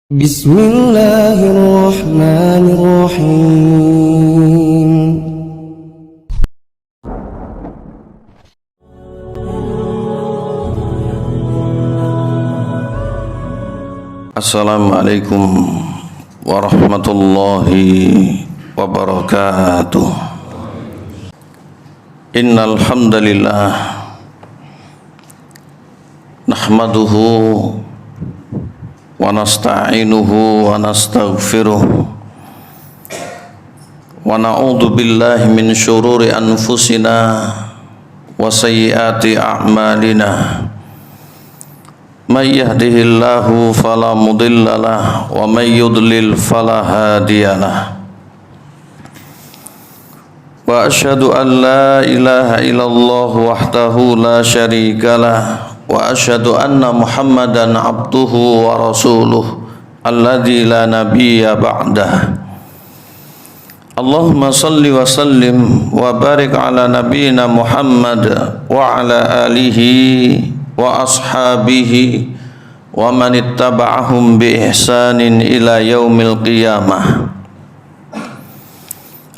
Bismillahirrahmanirrahim. Assalamualaikum warahmatullahi wabarakatuh. Innal hamdalillah nahmaduhu wa nasta'inuhu wa nastaghfiruh wa na'udzu billahi min syururi anfusina wa sayyiati a'malina. May yahdihillahu fala mudhillalah wa may yudlil fala hadiyalah. Wa asyhadu an la ilaha illallah wahdahu la syarikalah wa asyhadu anna Muhammadan abduhu wa rasuluh alladzi la nabiyya ba'dah. Allahumma salli wa sallim wa barik ala nabiyyina Muhammad wa ala alihi wa ashabihi wa man ittaba'ahum bi ihsanin ila yaumil qiyamah.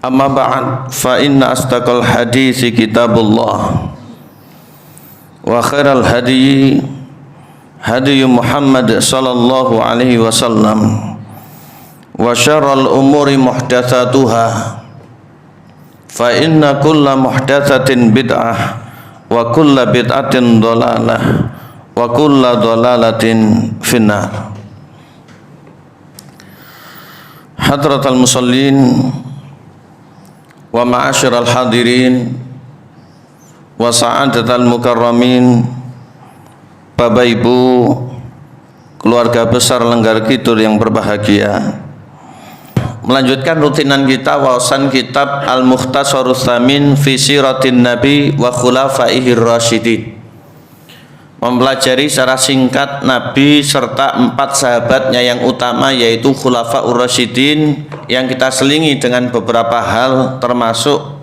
Amma ba'd, fa inna astaqal hadisi kitabullah wa khairal hadi hadi Muhammad sallallahu alaihi wasallam wa syarrul umuri muhdatsatuha fa inna kulla muhdatsatin bid'ah wa kulla bid'atin dhalalah wa kulla dhalalatin finnar. Hadratal musallin wa ma'asyiral hadirin wa sa'adatal mukarramin, Bapak Ibu keluarga besar Lenggar Kidul yang berbahagia, melanjutkan rutinan kita wawasan kitab Al-Mukhtasarus Tsamin fi Siratin Nabi wa Khulafaihir Rasyidin, mempelajari secara singkat Nabi serta 4 sahabatnya yang utama, yaitu Khulafaur Rasyidin, yang kita selingi dengan beberapa hal, termasuk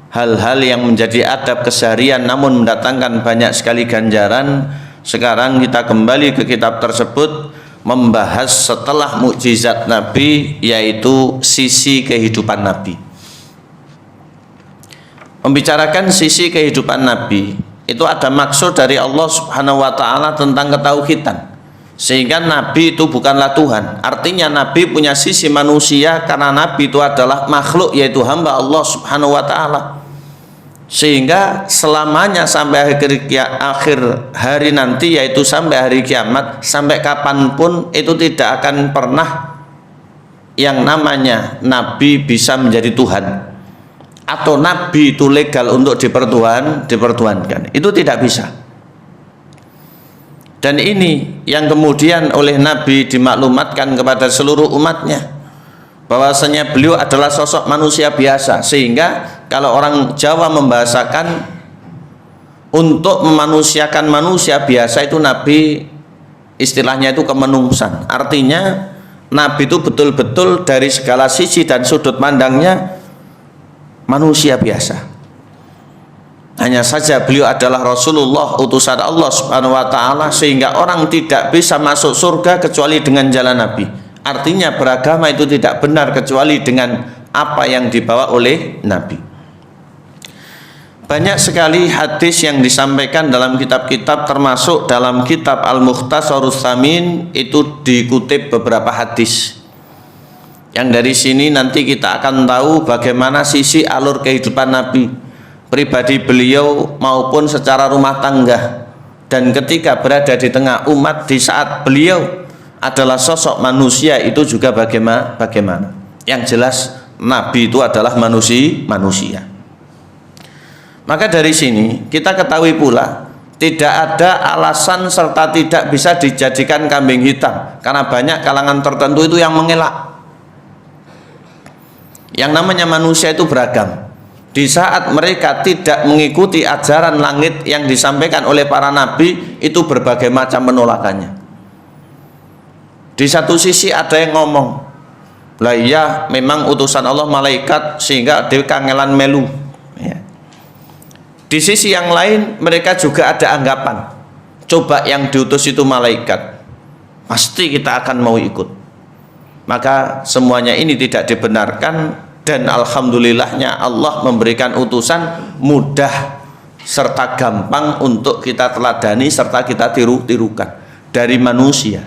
hal-hal yang menjadi adab keseharian namun mendatangkan banyak sekali ganjaran. Sekarang kita kembali ke kitab tersebut, membahas setelah mukjizat Nabi, yaitu sisi kehidupan Nabi. Membicarakan sisi kehidupan Nabi itu ada maksud dari Allah Subhanahu wa ta'ala tentang ketauhidan, sehingga Nabi itu bukanlah Tuhan. Artinya Nabi punya sisi manusia karena Nabi itu adalah makhluk, yaitu hamba Allah Subhanahu wa ta'ala, sehingga selamanya sampai akhir hari nanti, yaitu sampai hari kiamat, sampai kapanpun itu tidak akan pernah yang namanya Nabi bisa menjadi Tuhan atau Nabi itu legal untuk dipertuhankan. Itu tidak bisa. Dan ini yang kemudian oleh Nabi dimaklumatkan kepada seluruh umatnya, bahwasanya beliau adalah sosok manusia biasa, sehingga kalau orang Jawa membahasakan untuk memanusiakan manusia biasa itu Nabi istilahnya itu kemenungsan. Artinya Nabi itu betul-betul dari segala sisi dan sudut pandangnya manusia biasa. Hanya saja beliau adalah Rasulullah, utusan Allah Subhanahu wa ta'ala, sehingga orang tidak bisa masuk surga kecuali dengan jalan Nabi. Artinya beragama itu tidak benar kecuali dengan apa yang dibawa oleh Nabi. Banyak sekali hadis yang disampaikan dalam kitab-kitab, termasuk dalam kitab Al-Mukhtasarus Tsamin itu dikutip beberapa hadis. Yang dari sini nanti kita akan tahu bagaimana sisi alur kehidupan Nabi, pribadi beliau maupun secara rumah tangga, dan ketika berada di tengah umat di saat beliau adalah sosok manusia itu juga bagaimana. Yang jelas Nabi itu adalah manusia. Maka dari sini kita ketahui pula tidak ada alasan serta tidak bisa dijadikan kambing hitam, karena banyak kalangan tertentu itu yang mengelak. Yang namanya manusia itu beragam. Di saat mereka tidak mengikuti ajaran langit yang disampaikan oleh para nabi, itu berbagai macam penolakannya. Di satu sisi ada yang ngomong, lah iya memang utusan Allah malaikat sehingga dia kangelan melu, ya. Di sisi yang lain mereka juga ada anggapan, coba yang diutus itu malaikat, pasti kita akan mau ikut. maka semuanya ini tidak dibenarkan. Dan alhamdulillahnya Allah memberikan utusan mudah serta gampang untuk kita teladani serta kita tirukan dari manusia,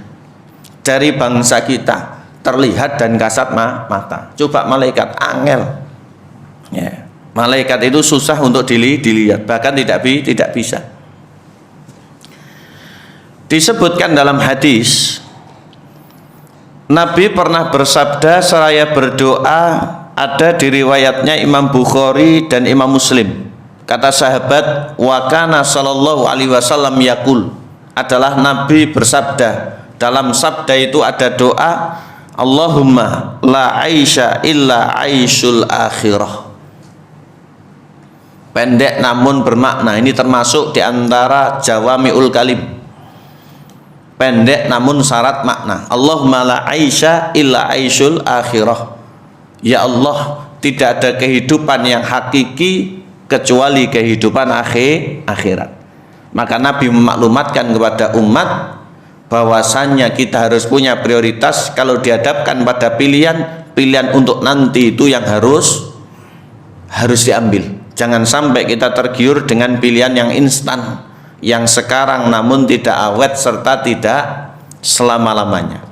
dari bangsa kita, terlihat dan kasat mata. Coba malaikat, angel ya. Malaikat itu susah untuk dilihat, bahkan tidak bisa. Disebutkan dalam hadis, Nabi pernah bersabda seraya berdoa, ada di riwayatnya Imam Bukhari dan Imam Muslim. Kata sahabat, wa kana sallallahu alaihi wasallam yaqul, adalah Nabi bersabda, dalam sabda itu ada doa, Allahumma la aisha illa aishul akhirah. Pendek namun bermakna, ini termasuk diantara jawami'ul kalim, pendek namun syarat makna. Allahumma la aisha illa aishul akhirah. Ya Allah, tidak ada kehidupan yang hakiki kecuali kehidupan akhirat. Maka Nabi memaklumatkan kepada umat bahwasannya kita harus punya prioritas. Kalau dihadapkan pada pilihan untuk nanti itu yang harus diambil. Jangan sampai kita tergiur dengan pilihan yang instan, yang sekarang namun tidak awet serta tidak selama-lamanya.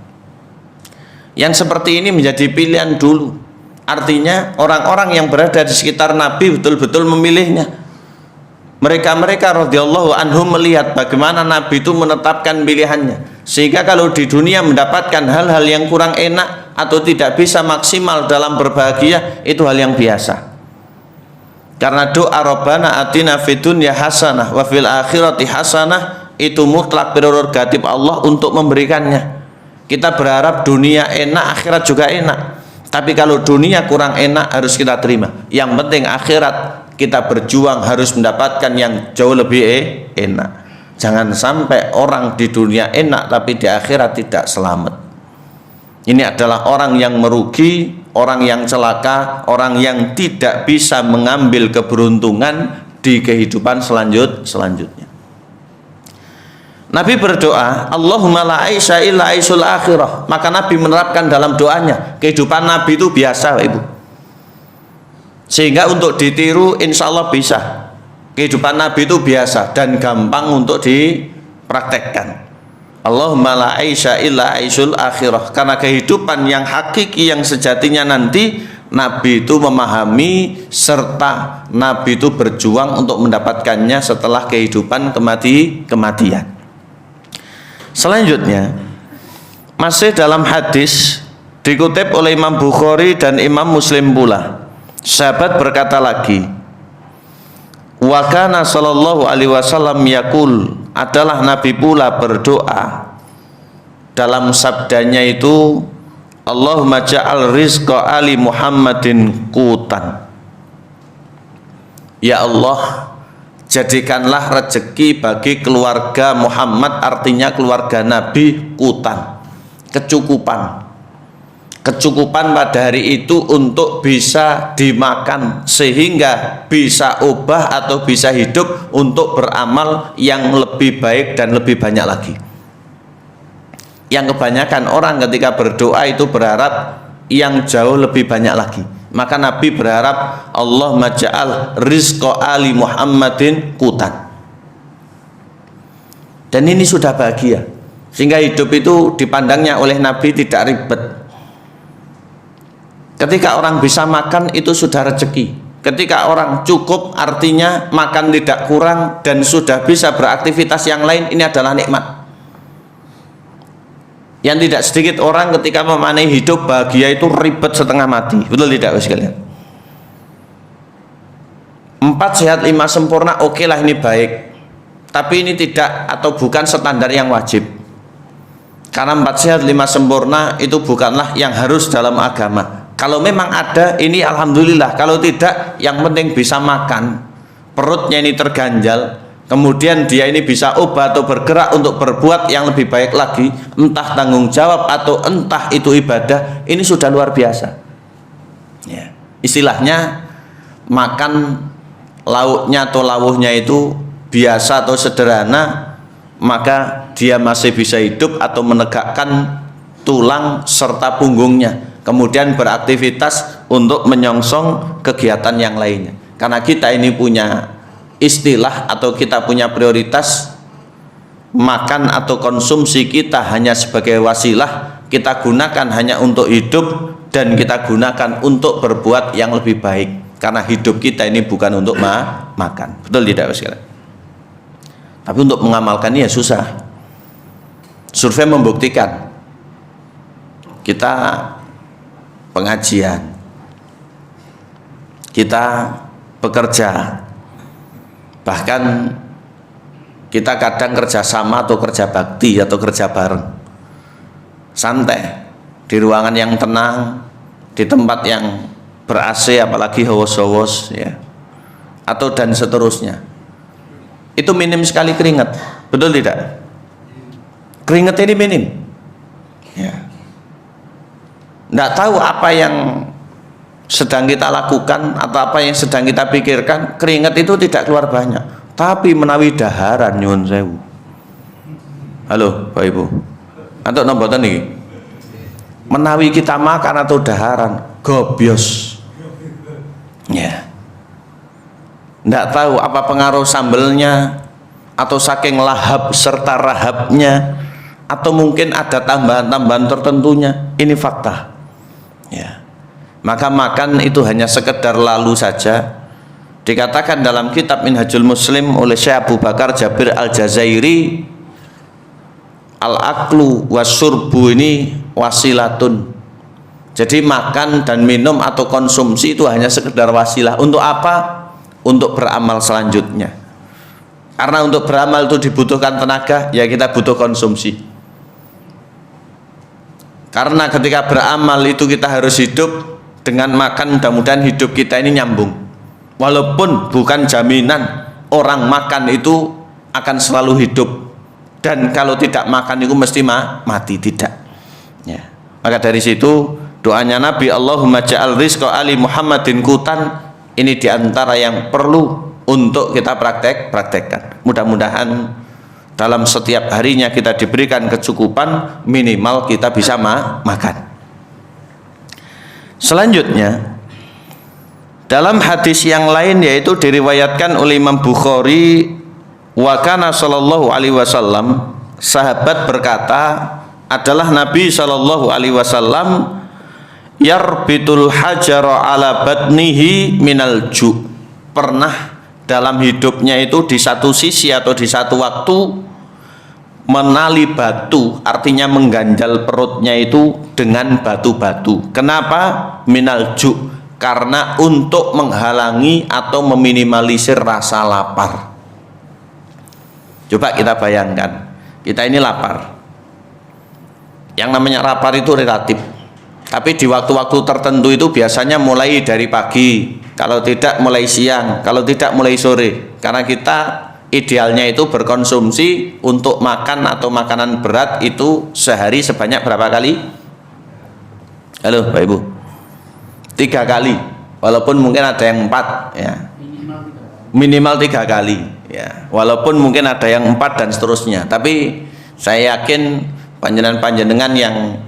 Yang seperti ini menjadi pilihan dulu. Artinya orang-orang yang berada di sekitar Nabi betul-betul memilihnya. Mereka radhiyallahu anhum melihat bagaimana Nabi itu menetapkan pilihannya, sehingga kalau di dunia mendapatkan hal-hal yang kurang enak atau tidak bisa maksimal dalam berbahagia, itu hal yang biasa. Karena doa Rabbana atina fid dunya hasanah wa fil akhirati hasanah itu mutlak prerogatif Allah untuk memberikannya. Kita berharap dunia enak, akhirat juga enak. Tapi kalau dunia kurang enak harus kita terima. Yang penting akhirat kita berjuang harus mendapatkan yang jauh lebih enak. Jangan sampai orang di dunia enak tapi di akhirat tidak selamat. Ini adalah orang yang merugi, orang yang celaka, orang yang tidak bisa mengambil keberuntungan di kehidupan selanjutnya. Nabi berdoa, Allahumma la aisha illa aisul akhirah. Maka Nabi menerapkan dalam doanya, kehidupan Nabi itu biasa, Ibu. Sehingga untuk ditiru insya Allah bisa. Kehidupan Nabi itu biasa dan gampang untuk dipraktekkan. Allahumma la aisha illa aisul akhirah. Karena kehidupan yang hakiki, yang sejatinya nanti, Nabi itu memahami serta Nabi itu berjuang untuk mendapatkannya setelah kehidupan kematian. Selanjutnya masih dalam hadis dikutip oleh Imam Bukhari dan Imam Muslim pula, sahabat berkata lagi, wa kana sallallahu alaihi wasallam yaqul, adalah Nabi pula berdoa dalam sabdanya itu, Allahumma ja'al rizqa ali Muhammadin qutan. Ya Allah, jadikanlah rezeki bagi keluarga Muhammad, artinya keluarga Nabi, qutan, kecukupan pada hari itu untuk bisa dimakan sehingga bisa ubah atau bisa hidup untuk beramal yang lebih baik dan lebih banyak lagi. Yang kebanyakan orang ketika berdoa itu berharap yang jauh lebih banyak lagi. Maka Nabi berharap Allahumma ja'al rizqa ali Muhammadin qutan. Dan ini sudah bahagia, sehingga hidup itu dipandangnya oleh Nabi tidak ribet. Ketika orang bisa makan itu sudah rezeki. Ketika orang cukup artinya makan tidak kurang dan sudah bisa beraktivitas yang lain, ini adalah nikmat. Yang tidak sedikit orang ketika memaknai hidup bahagia itu ribet setengah mati. Betul tidak sekalian? 4 sehat 5 sempurna, oke lah ini baik. Tapi ini tidak atau bukan standar yang wajib. Karena 4 sehat 5 sempurna itu bukanlah yang harus dalam agama. Kalau memang ada, ini alhamdulillah. Kalau tidak, yang penting bisa makan, perutnya ini terganjal, kemudian dia ini bisa ubah atau bergerak untuk berbuat yang lebih baik lagi, entah tanggung jawab atau entah itu ibadah, ini sudah luar biasa ya. Istilahnya makan lauknya atau lawuhnya itu biasa atau sederhana, maka dia masih bisa hidup atau menegakkan tulang serta punggungnya, kemudian beraktivitas untuk menyongsong kegiatan yang lainnya. Karena kita ini punya istilah atau kita punya prioritas, makan atau konsumsi kita hanya sebagai wasilah, kita gunakan hanya untuk hidup dan kita gunakan untuk berbuat yang lebih baik. Karena hidup kita ini bukan untuk makan, betul tidak sekalian? Tapi untuk mengamalkannya ya susah. Survei membuktikan, kita pengajian, kita bekerja, bahkan kita kadang kerjasama atau kerja bakti atau kerja bareng, santai di ruangan yang tenang, di tempat yang ber-AC, apalagi hawos-hawos ya, atau dan seterusnya. Itu minim sekali keringat, betul tidak? Keringat ini minim ya. Nggak tahu apa yang sedang kita lakukan atau apa yang sedang kita pikirkan, keringat itu tidak keluar banyak, tapi menawi daharan nyuwun sewu. Halo Pak Ibu, antuk nomboten iki, menawi kita makan atau daharan gobyos ya. Nggak tahu apa pengaruh sambelnya, atau saking lahap serta rahapnya, atau mungkin ada tambahan-tambahan tertentunya. Ini fakta ya. Maka makan itu hanya sekedar lalu saja. Dikatakan dalam kitab Minhajul Muslim oleh Syekh Abu Bakar Jabir Al-Jazairi, al-aklu wasyurbu ini wasilatun. Jadi makan dan minum atau konsumsi itu hanya sekedar wasilah. Untuk apa? Untuk beramal selanjutnya. Karena untuk beramal itu dibutuhkan tenaga, ya kita butuh konsumsi. Karena ketika beramal itu kita harus hidup dengan makan, mudah-mudahan hidup kita ini nyambung. Walaupun bukan jaminan orang makan itu akan selalu hidup, dan kalau tidak makan itu mesti mati, tidak ya. Maka dari situ doanya Nabi, Allahumma ja'al rizqa ali Muhammadin kutan, ini diantara yang perlu untuk kita praktekkan. Mudah-mudahan dalam setiap harinya kita diberikan kecukupan, minimal kita bisa makan. Selanjutnya dalam hadis yang lain, yaitu diriwayatkan oleh Imam Bukhari, wa kana sallallahu alaihi wasallam, sahabat berkata, adalah Nabi sallallahu alaihi wasallam yarbitul hajara ala batnihi minal ju', pernah dalam hidupnya itu di satu sisi atau di satu waktu menali batu, artinya mengganjal perutnya itu dengan batu-batu. Kenapa? Minal ju', karena untuk menghalangi atau meminimalisir rasa lapar. Coba kita bayangkan, kita ini lapar. Yang namanya lapar itu relatif, tapi di waktu-waktu tertentu itu biasanya mulai dari pagi, kalau tidak mulai siang, kalau tidak mulai sore. Karena kita idealnya itu berkonsumsi untuk makan atau makanan berat itu sehari sebanyak berapa kali? Halo Pak Ibu, 3 kali, walaupun mungkin ada yang 4 ya, minimal 3 kali ya, walaupun mungkin ada yang 4 dan seterusnya. Tapi saya yakin panjenengan yang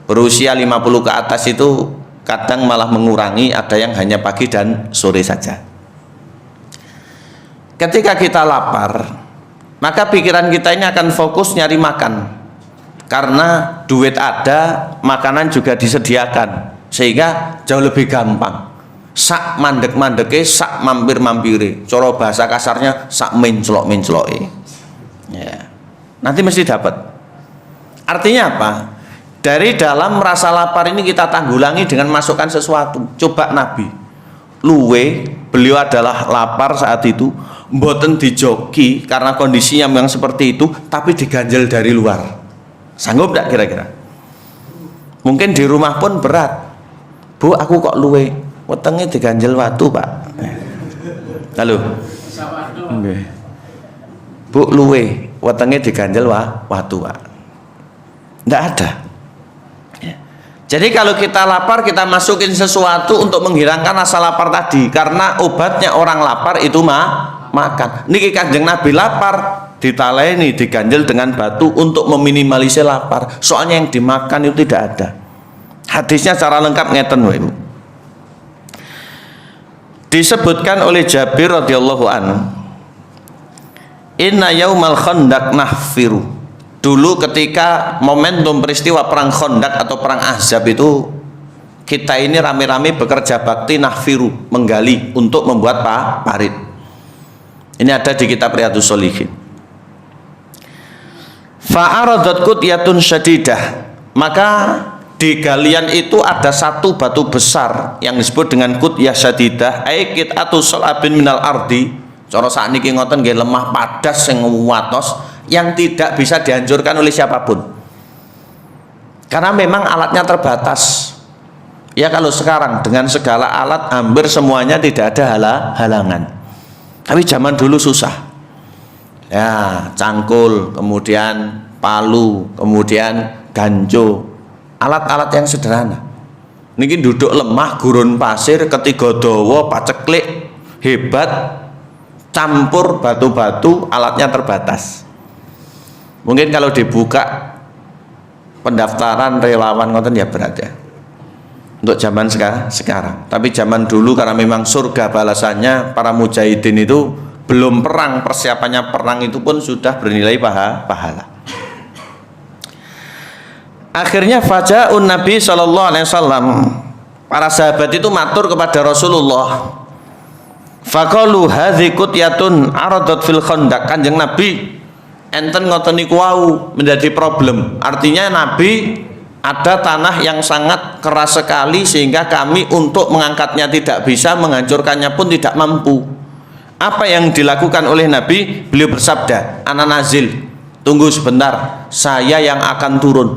berusia 50 ke atas itu kadang malah mengurangi, ada yang hanya pagi dan sore saja. Ketika kita lapar, maka pikiran kita ini akan fokus nyari makan, karena duit ada, makanan juga disediakan, sehingga jauh lebih gampang. Sak mandek-mandeke, sak mampir-mampire, coro bahasa kasarnya sak menclok-mencloke ya, nanti mesti dapat. Artinya apa? Dari dalam rasa lapar ini kita tanggulangi dengan masukkan sesuatu. Coba Nabi luwe, beliau adalah lapar saat itu, mboten dijoki karena kondisinya memang seperti itu, tapi diganjel dari luar. Sanggup tidak kira-kira? Mungkin di rumah pun berat. Bu, aku kok luwe, wetenge diganjel watu Pak. Halo. Bu, luwe, wetenge diganjel watu Pak. Tidak ada. Jadi kalau kita lapar, kita masukin sesuatu untuk menghilangkan rasa lapar tadi, karena obatnya orang lapar itu makan. Niki Kanjeng Nabi lapar, ditaleni, diganjel dengan batu untuk meminimalisir lapar. Soalnya yang dimakan itu tidak ada. Hadisnya secara lengkap ngeten wae. Disebutkan oleh Jabir radhiyallahu anhu, inna yaumal khandaq nahfiru. Dulu ketika momentum peristiwa perang Khandaq atau perang Ahzab itu, kita ini rame-rame bekerja bakti nahfiru, menggali untuk membuat parit. Ini ada di kitab Riyadhus Shalihin. Fa'aradat qutyatun syadidah, maka di galian itu ada satu batu besar yang disebut dengan qutyah syadidah, aikit atau salabin minal ardi. Cara sakniki ngoten nggih, lemah padas sing watos yang tidak bisa dihancurkan oleh siapapun. Karena memang alatnya terbatas. Ya kalau sekarang dengan segala alat hampir semuanya tidak ada halangan. Tapi zaman dulu susah. Ya, cangkul, kemudian palu, kemudian ganjo, alat-alat yang sederhana. Niki duduk lemah, gurun pasir, ketiga dawa, paceklik, hebat, campur batu-batu, alatnya terbatas. Mungkin kalau dibuka pendaftaran relawan ngoten ya berat ya. Untuk zaman sekarang. Tapi zaman dulu karena memang surga balasannya, para mujahidin itu belum perang, persiapannya perang itu pun sudah bernilai pahala. Akhirnya faja'un Nabi sallallahu alaihi wasallam, para sahabat itu matur kepada Rasulullah. Faqalu hadzi qutyatun aradat fil khandaq. Kanjeng Nabi, enten ngoten niku wau menjadi problem. Artinya Nabi ada tanah yang sangat keras sekali sehingga kami untuk mengangkatnya tidak bisa, menghancurkannya pun tidak mampu. Apa yang dilakukan oleh Nabi? Beliau bersabda, ana nazil, tunggu sebentar, saya yang akan turun.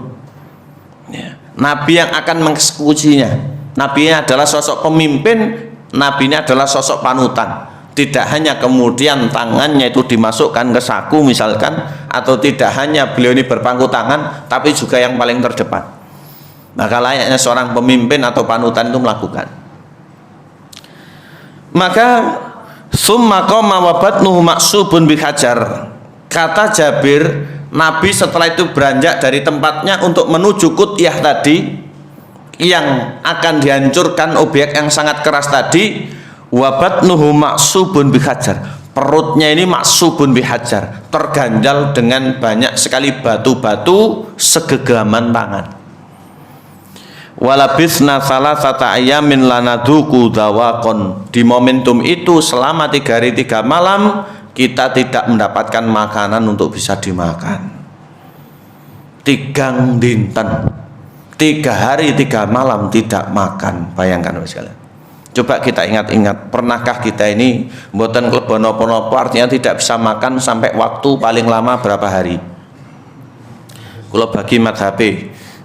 Ya. Nabi yang akan mengeksekusinya. Nabi ini adalah sosok pemimpin, Nabi ini adalah sosok panutan. Tidak hanya kemudian tangannya itu dimasukkan ke saku misalkan, atau tidak hanya beliau ini berpangku tangan, tapi juga yang paling terdepan. Maka layaknya seorang pemimpin atau panutan itu melakukan. Maka summa qama wa batnuhu maksubun bihajar. Kata Jabir, Nabi setelah itu beranjak dari tempatnya untuk menuju qutyah tadi yang akan dihancurkan, objek yang sangat keras tadi. Wa batnuhu maksubun bihajar, perutnya ini maksubun bihajar, terganjal dengan banyak sekali batu-batu segegaman tangan. Walabisna salasata ayamin lanaduku dawakon. Di momentum itu selama 3 hari 3 malam kita tidak mendapatkan makanan untuk bisa dimakan. 3 dinten, 3 hari 3 malam tidak makan. Bayangkan sekalian. Coba kita ingat-ingat, pernahkah kita ini mboten klebon napa-napa, artinya tidak bisa makan sampai waktu paling lama berapa hari? Kula bagi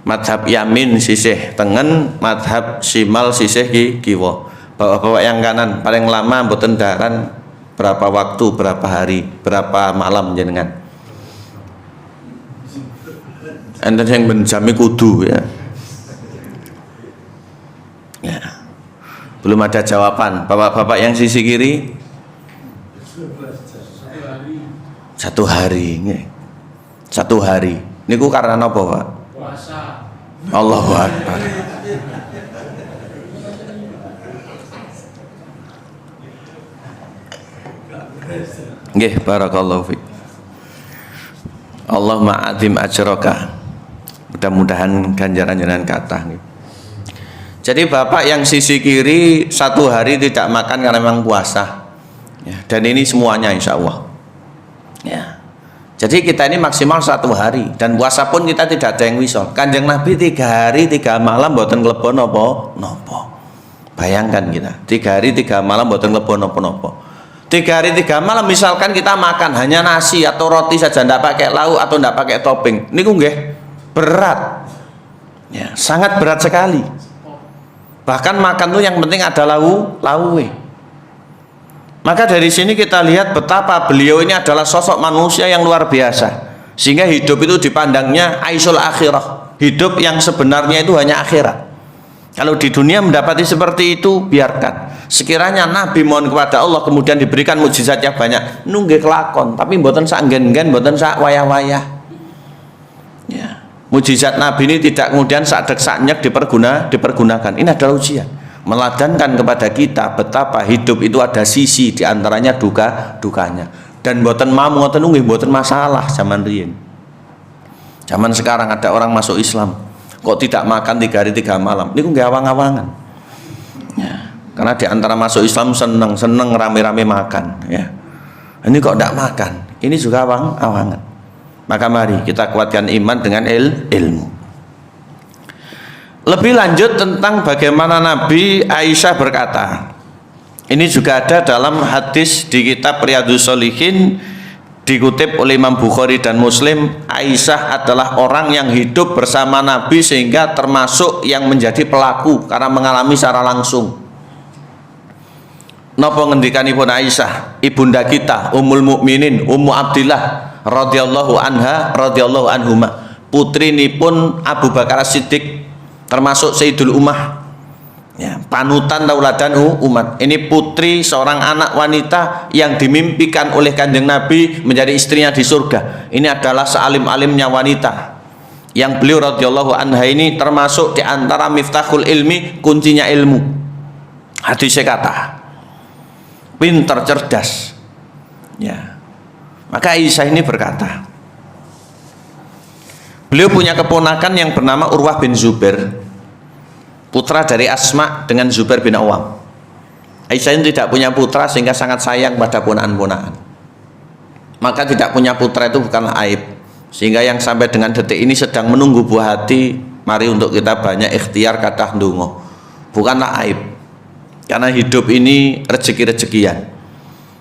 madhab yamin sisih tengen, madhab shimal sisih kiwa. Bapak-bapak yang kanan paling lama mboten daran berapa waktu, berapa hari, berapa malam jenengan? Enten yang benjami kudu ya. Ya. Belum ada jawaban. Bapak-bapak yang sisi kiri 1 hari. 1 hari. Niku karena apa, Pak? Puasa. Allahu Akbar. Nggih, barakallahu fiik. Allahumma adzim ajraka. Mudah-mudahan ganjaran jenengan kathah nggih. Jadi bapak yang sisi kiri 1 hari tidak makan karena memang puasa ya, dan ini semuanya insya Allah ya. Jadi kita ini maksimal 1 hari dan puasa pun kita tidak ada yang wisol. Kanjeng Nabi 3 hari 3 malam boten klebon nopo. Bayangkan kita 3 hari 3 malam boten klebon nopo. 3 hari 3 malam misalkan kita makan hanya nasi atau roti saja, tidak pakai lauk atau tidak pakai topping, ini nggih berat ya, sangat berat sekali. Bahkan makan tuh yang penting ada lauwe. Maka dari sini kita lihat betapa beliau ini adalah sosok manusia yang luar biasa, sehingga hidup itu dipandangnya aisyul akhirah, hidup yang sebenarnya itu hanya akhirat. Kalau di dunia mendapati seperti itu biarkan. sekiranya Nabi mohon kepada Allah kemudian diberikan mukjizat yang banyak, nunggih kelakon, tapi mboten sak nggen-nggen, mboten sak wayah-wayah. Ya. Mukjizat Nabi ini tidak kemudian sak dek sak nyek dipergunakan. Ini adalah ujian, meladankan kepada kita betapa hidup itu ada sisi diantaranya dukanya. Dan mboten mau ngoten nunggih mboten masalah zaman riyin. Zaman sekarang ada orang masuk Islam kok tidak makan 3 hari 3 malam, niku nggih awang-awangan. Ya. Karena di antara masuk Islam seneng rame-rame makan, ya. Ini kok tidak makan, ini juga awang-awangan. Maka mari kita kuatkan iman dengan ilmu. Lebih lanjut tentang bagaimana Nabi Aisyah berkata, ini juga ada dalam hadis di kitab Riyadhus Shalihin, dikutip oleh Imam Bukhari dan Muslim. Aisyah adalah orang yang hidup bersama Nabi sehingga termasuk yang menjadi pelaku karena mengalami secara langsung. Napa ngendikanipun Aisyah, ibunda kita, Ummul Mukminin, Ummu Abdillah radhiyallahu anha radhiyallahu anhuma, putrinipun Abu Bakar Siddiq, termasuk Sayyidul Ummah. Ya, panutan tauladan umat. Ini putri seorang anak wanita yang dimimpikan oleh Kanjeng Nabi menjadi istrinya di surga. Ini adalah sealim-alimnya wanita yang beliau radhiyallahu anha ini termasuk di antara miftahul ilmi, kuncinya ilmu. Hadisnya kata pintar, cerdas. Ya. Maka Aisyah ini berkata, beliau punya keponakan yang bernama Urwah bin Zubair, putra dari Asma dengan Zubair bin Awam. Aisyah ini tidak punya putra sehingga sangat sayang pada ponakan-ponakan. Maka tidak punya putra itu bukanlah aib. Sehingga yang sampai dengan detik ini sedang menunggu buah hati, mari untuk kita banyak ikhtiar kathah ndonga. Bukanlah aib. Karena hidup ini rezeki-rezekian.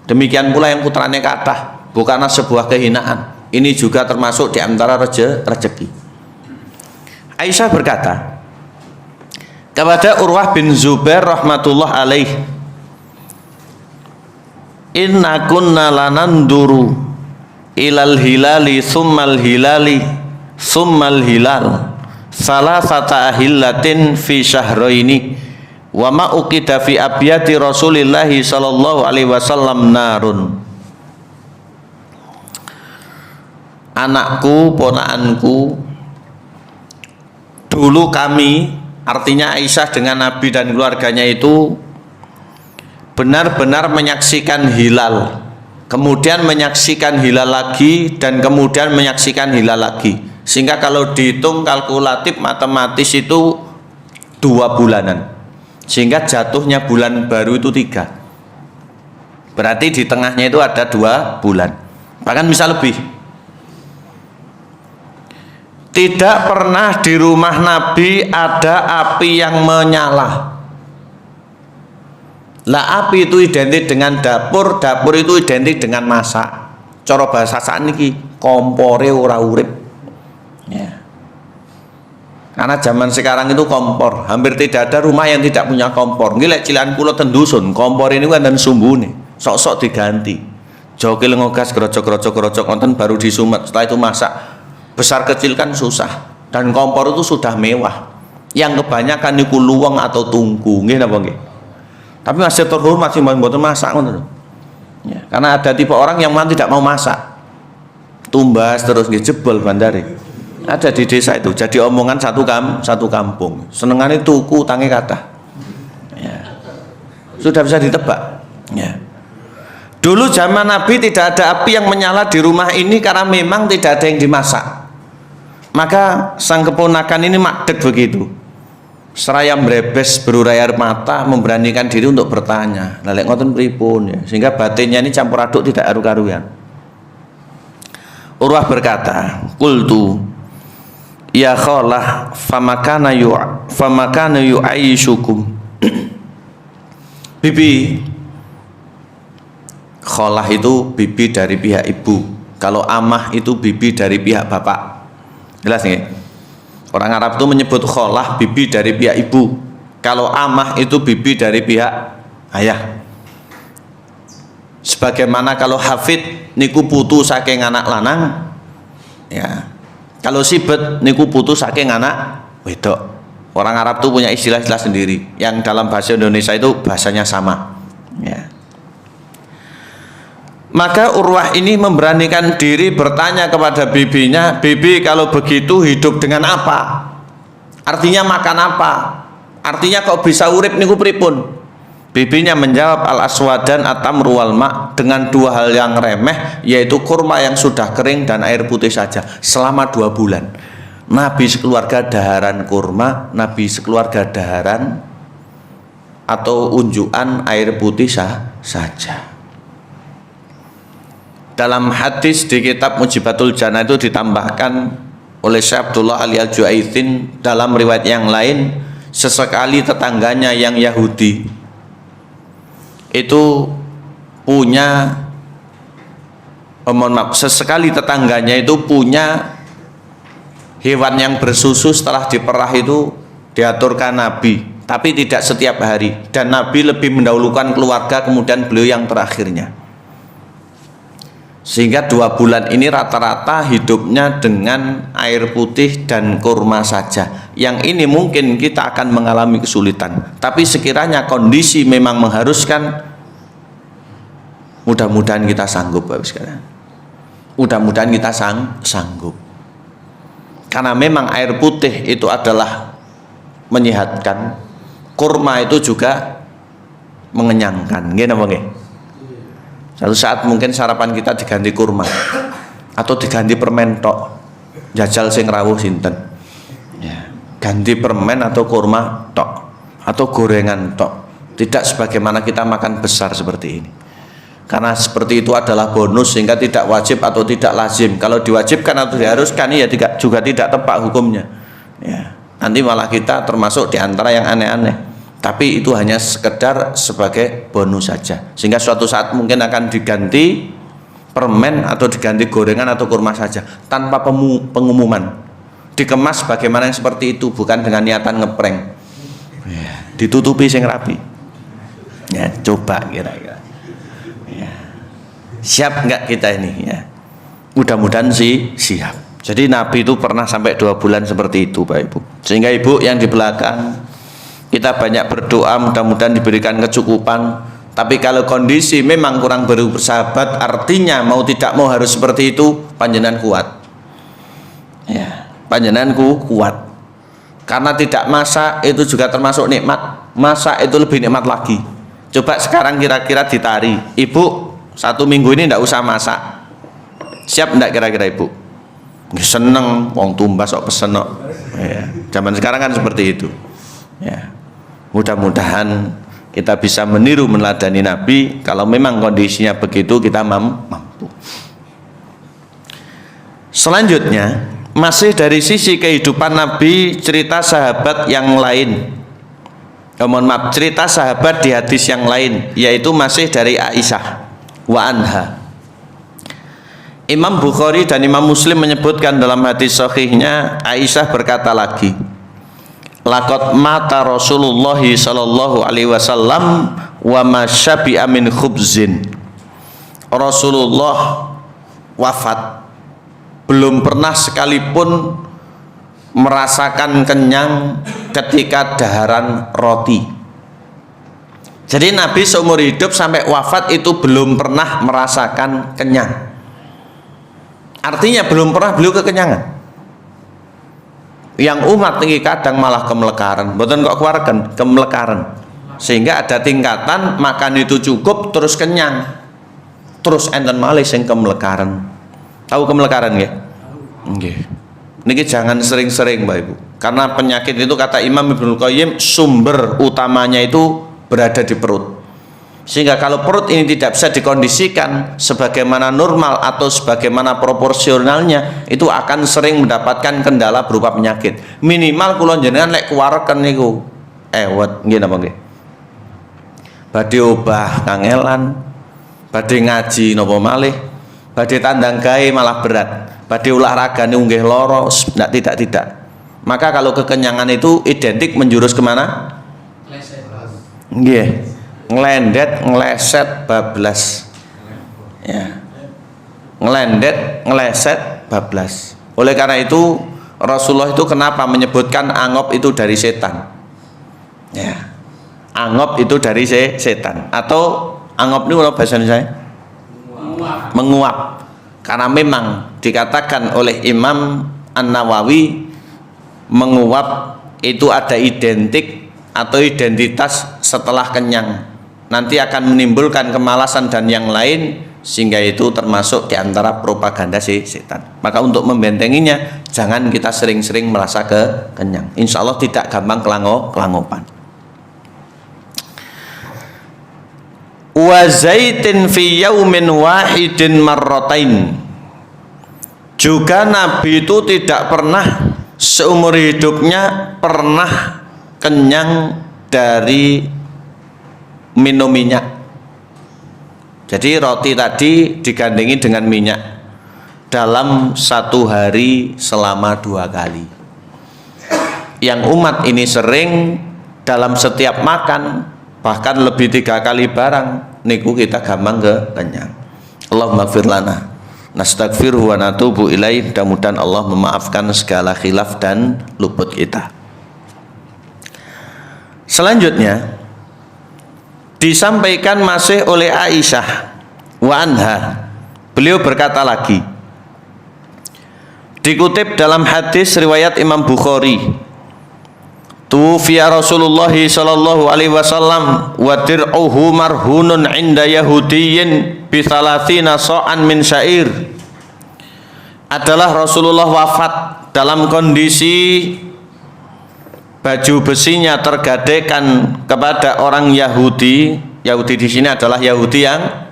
Demikian pula yang putranya kathah, bukanlah sebuah kehinaan. Ini juga termasuk di antara rezeki. Aisyah berkata kepada Urwah bin Zubair rahmatullah alaih, inna kunna lananduru ilal hilali summal hilali summal hilal salasata ahillatin fi syahraini wa ma uqida fi abyati Rasulillahi sallallahu alaihi wasallam narun. Anakku, ponakanku, dulu kami, artinya Aisyah dengan Nabi dan keluarganya itu benar-benar menyaksikan hilal, kemudian menyaksikan hilal lagi, dan kemudian menyaksikan hilal lagi, sehingga kalau dihitung kalkulatif matematis itu 2 bulanan, sehingga jatuhnya bulan baru itu 3, berarti di tengahnya itu ada 2 bulan, bahkan bisa lebih. Tidak pernah di rumah Nabi ada api yang menyala. Lah api itu identik dengan dapur, dapur itu identik dengan masak. Cara bahasa saat ini kompore ora urip. Ya. Karena zaman sekarang itu kompor, hampir tidak ada rumah yang tidak punya kompor. Nggih lek cilan kula ten dusun, kompor ini kan dan sumbune, sok-sok diganti. Jokil ngogas grocok-grocok wonten baru disumet, setelah itu masak. Besar kecil kan susah, dan kompor itu sudah mewah. Yang kebanyakan niku luweng atau tungku, nggih napa nggih. Tapi masih terhormat sih mboten masak ngoten. Ya, karena ada tipe orang yang memang tidak mau masak. Tumbas terus nggih jebol bandare. Ada di desa itu, jadi omongan satu kampung. Senengane tuku utange kathah. Ya. Sudah bisa ditebak. Ya. Dulu zaman Nabi tidak ada api yang menyala di rumah ini karena memang tidak ada yang dimasak. Maka sang keponakan ini makdek begitu, seraya merebes berurai air mata, memberanikan diri untuk bertanya, lelek ngoten pripun ya, sehingga batinnya ini campur aduk tidak aru-karuan. Urwah berkata, qultu ya khalah famakana yu'ayyishukum. Bibi, khalah itu bibi dari pihak ibu, kalau amah itu bibi dari pihak bapak. Jelas nih, orang Arab itu menyebut kholah bibi dari pihak ibu, kalau amah itu bibi dari pihak ayah. Sebagaimana kalau hafid niku putu saking anak lanang, ya. Kalau sibet niku putu saking anak wedok. Orang Arab tuh punya istilah-istilah sendiri yang dalam bahasa Indonesia itu bahasanya sama. Ya. Maka Urwah ini memberanikan diri bertanya kepada bibinya, "Bibi, kalau begitu hidup dengan apa? Artinya makan apa? Artinya kok bisa urip niku pripun?" Bibinya menjawab, "Al-aswadan atamru wal ma," dengan dua hal yang remeh, yaitu kurma yang sudah kering dan air putih saja selama 2 bulan. Nabi sekeluarga daharan kurma, Nabi sekeluarga daharan atau unjukan air putih saja. Dalam hadis di kitab Mujibatul Jannah itu ditambahkan oleh Syekh Abdullah Ali Al-Ju'aithin dalam riwayat yang lain, sesekali tetangganya yang Yahudi itu punya sesekali tetangganya itu punya hewan yang bersusu setelah diperah itu diaturkan Nabi, tapi tidak setiap hari, dan Nabi lebih mendahulukan keluarga kemudian beliau yang terakhirnya. Sehingga 2 bulan ini rata-rata hidupnya dengan air putih dan kurma saja. Yang ini mungkin kita akan mengalami kesulitan, tapi sekiranya kondisi memang mengharuskan, mudah-mudahan kita sanggup Bapak sekalian. Mudah-mudahan kita sanggup. Karena memang air putih itu adalah menyehatkan, kurma itu juga mengenyangkan. Nggih napa nggih? Suatu saat mungkin sarapan kita diganti kurma atau diganti permen tok. Jajal sing rawuh sinten? Ya, ganti permen atau kurma tok atau gorengan tok. Tidak sebagaimana kita makan besar seperti ini. Karena seperti itu adalah bonus sehingga tidak wajib atau tidak lazim. Kalau diwajibkan atau diharuskan ya juga tidak tepat hukumnya. Ya, nanti malah kita termasuk di antara yang aneh-aneh. Tapi itu hanya sekedar sebagai bonus saja. Sehingga suatu saat mungkin akan diganti permen atau diganti gorengan atau kurma saja tanpa pengumuman. Dikemas bagaimana yang seperti itu, bukan dengan niatan ngeprank. Ya, ditutupi sing rapi. Ya, coba kira-kira. Ya. Siap enggak kita ini ya? Mudah-mudahan sih siap. Jadi Nabi itu pernah sampai 2 bulan seperti itu, Pak Ibu. Sehingga Ibu yang di belakang, kita banyak berdoa mudah-mudahan diberikan kecukupan. Tapi kalau kondisi memang kurang bersahabat, artinya mau tidak mau harus seperti itu, panjenengan kuat. Ya, panjenengan kuat. Karena tidak masak itu juga termasuk nikmat. Masak itu lebih nikmat lagi. Coba sekarang kira-kira ditari, Ibu 1 minggu ini tidak usah masak. Siap enggak kira-kira Ibu? Seneng, wong tumbas kok pesen kok. Ya, zaman sekarang kan seperti itu. Ya. Mudah-mudahan kita bisa meniru meneladani Nabi. Kalau memang kondisinya begitu, kita mampu. Selanjutnya, masih dari sisi kehidupan Nabi, cerita sahabat yang lain. Mohon maaf, cerita sahabat di hadis yang lain, yaitu masih dari Aisyah wa anha. Imam Bukhari dan Imam Muslim menyebutkan dalam hadis sahihnya, Aisyah berkata lagi, "Laqad mata Rasulullah sallallahu alaihi wasallam wa ma syabi'a min khubzin." Rasulullah wafat, belum pernah sekalipun merasakan kenyang ketika daharan roti. Jadi Nabi seumur hidup sampai wafat itu belum pernah merasakan kenyang. Artinya belum pernah beliau kekenyangan. Yang umat ini kadang malah kemelekaran, mboten kok keluarkan kemelekaran, sehingga ada tingkatan makan itu cukup terus kenyang, terus enten malih sing kemelekaran. Tahu kemelekaran nggih? Nggih. Niki jangan sering-sering Bapak Ibu, karena penyakit itu kata Imam Ibnu Qayyim sumber utamanya itu berada di perut. Sehingga kalau perut ini tidak bisa dikondisikan sebagaimana normal atau sebagaimana proporsionalnya, itu akan sering mendapatkan kendala berupa penyakit. Minimal kula jenengan lek kuwareken niku ewet nggih napa nggih. Badhe obah kangelan, badhe ngaji napa malih, badhe tandang gawe malah berat, badhe olahraga niku nggih lara, tidak. Maka kalau kekenyangan itu identik menjurus kemana? Nggih. Ngelendet, ngeleset, bablas. Ya. Ngelendet, ngeleset, bablas. Oleh karena itu Rasulullah itu kenapa menyebutkan angop itu dari setan? Ya, angop itu dari setan. Atau angop ini kalau bahasa Indonesia menguap. Karena memang dikatakan oleh Imam An-Nawawi menguap itu ada identik atau identitas setelah kenyang, nanti akan menimbulkan kemalasan dan yang lain, sehingga itu termasuk diantara propaganda setan. Maka untuk membentenginya, jangan kita sering-sering merasa kenyang. Insya Allah tidak gampang kelangopan. Wa zaitin fi yaumin wahidin marratain. Juga Nabi itu tidak pernah seumur hidupnya pernah kenyang dari minum minyak. Jadi roti tadi digandengi dengan minyak dalam satu hari selama 2 kali. Yang umat ini sering dalam setiap makan bahkan lebih 3 kali barang niku kita gampang kenyang. Allahumma ighfir lana, nastaghfiruhu wa natubu ilaih. Mudah-mudahan Allah memaafkan segala khilaf dan luput kita. Selanjutnya disampaikan masih oleh Aisyah wa anha, beliau berkata lagi, dikutip dalam hadis riwayat Imam Bukhari, tufiya Rasulullah sallallahu alaihi wasallam wa dir'uhu marhunun inda yahudiyyin bi 30 sa'an min syair. Adalah Rasulullah wafat dalam kondisi baju besinya tergadaikan kepada orang Yahudi. Yahudi di sini adalah Yahudi yang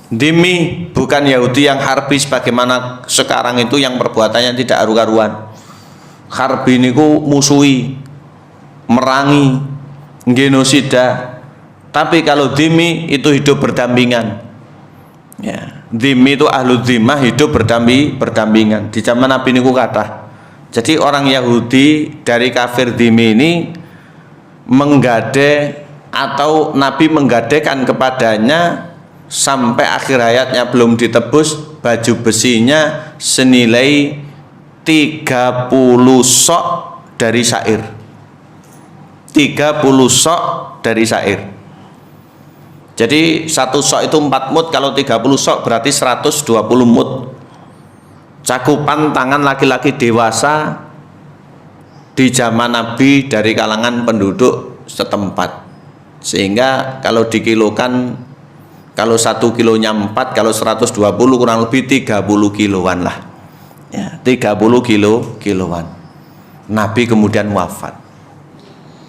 dhimmi, bukan Yahudi yang harbi sebagaimana sekarang itu yang perbuatannya tidak aru-karuan. Harbi niku musuhi, merangi, genosida. Tapi kalau dhimmi itu hidup berdampingan. Ya, dhimmi itu ahlu dhimmah, hidup berdampingan. Di zaman Nabi niku kathah. Jadi orang Yahudi dari kafir dhimmi ini menggade atau Nabi menggadekan kepadanya sampai akhir hayatnya belum ditebus baju besinya senilai 30 sok dari syair. 30 sok dari syair. Jadi 1 sok itu 4 mud, kalau 30 sok berarti 120 mud. Cakupan tangan laki-laki dewasa di zaman Nabi dari kalangan penduduk setempat. Sehingga kalau dikilokan, kalau 1 kilonya 4, kalau 120 kurang lebih 30 kiloan lah ya, 30 kiloan. Nabi kemudian wafat.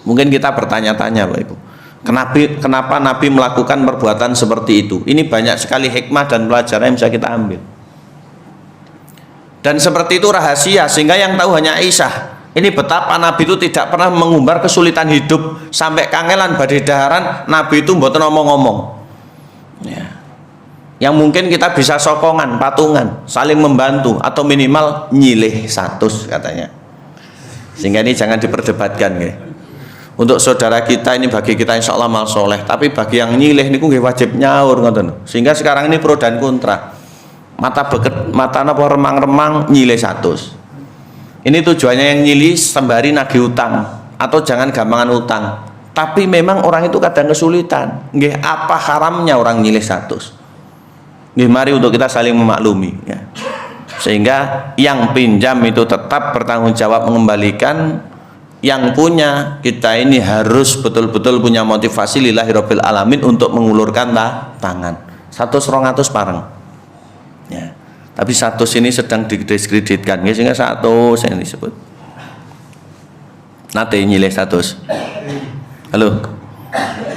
Mungkin kita bertanya-tanya Bapak Ibu, kenapa Nabi melakukan perbuatan seperti itu? Ini banyak sekali hikmah dan pelajaran yang bisa kita ambil. Dan seperti itu rahasia, sehingga yang tahu hanya Aisyah. Ini betapa Nabi itu tidak pernah mengumbar kesulitan hidup sampai kangelan badai daharan. Nabi itu mboten ngomong-ngomong ya. Yang mungkin kita bisa sokongan, patungan, saling membantu, atau minimal nyilih 100 katanya. Sehingga ini jangan diperdebatkan ya. Untuk saudara kita ini, bagi kita insya Allah mal soleh, tapi bagi yang nyilih ini nggih wajib nyaur ngoten. Sehingga sekarang ini pro dan kontra. Mata napa remang-remang nyilih 100. Ini tujuannya yang nyilih sembari nagih utang, atau jangan gampangan utang. Tapi memang orang itu kadang kesulitan. Nggih, apa haramnya orang nyilih 100? Nggih, mari untuk kita saling memaklumi ya. Sehingga yang pinjam itu tetap bertanggung jawab mengembalikan. Yang punya kita ini harus betul-betul punya motivasi lillahi rabbil alamin untuk mengulurkan tangan. 100-200 pareng ya. Tapi 100 ini sedang didiskreditkan ya, sehingga 100 yang disebut nate nyilih 100. Halo,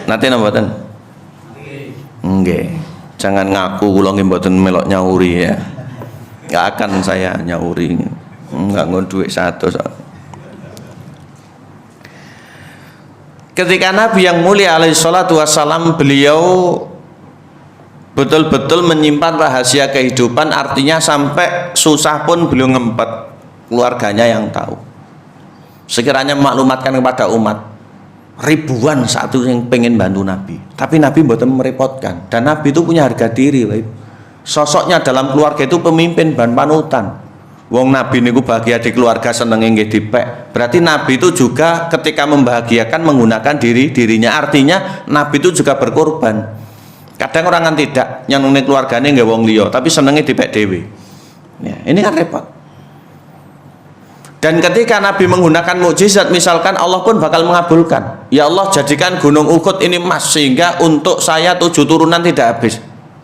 nate nambahan nggih, jangan ngaku kula nggih mboten melok nyauri ya. Enggak akan saya nyauri, enggak ngon duit 100. Ketika Nabi yang mulia alaihi salatu wassalam, beliau betul-betul menyimpan rahasia kehidupan, artinya sampai susah pun beliau ngempet, keluarganya yang tahu. Sekiranya maklumatkan kepada umat, ribuan satu yang pengen bantu Nabi, tapi Nabi mboten merepotkan. Dan Nabi itu punya harga diri, sosoknya dalam keluarga itu pemimpin dan panutan. Wong Nabi niku bahagia di keluarga, senenge nggih dipek. Berarti Nabi itu juga ketika membahagiakan menggunakan dirinya. Artinya Nabi itu juga berkorban. Kadang orang kan tidak nyenengne keluargane nggih wong liya, tapi senenge dipek dhewe. Ya, ini kan repot. Dan ketika Nabi menggunakan mukjizat, misalkan Allah pun bakal mengabulkan. Ya Allah, jadikan gunung Uhud ini emas sehingga untuk saya 7 turunan tidak habis.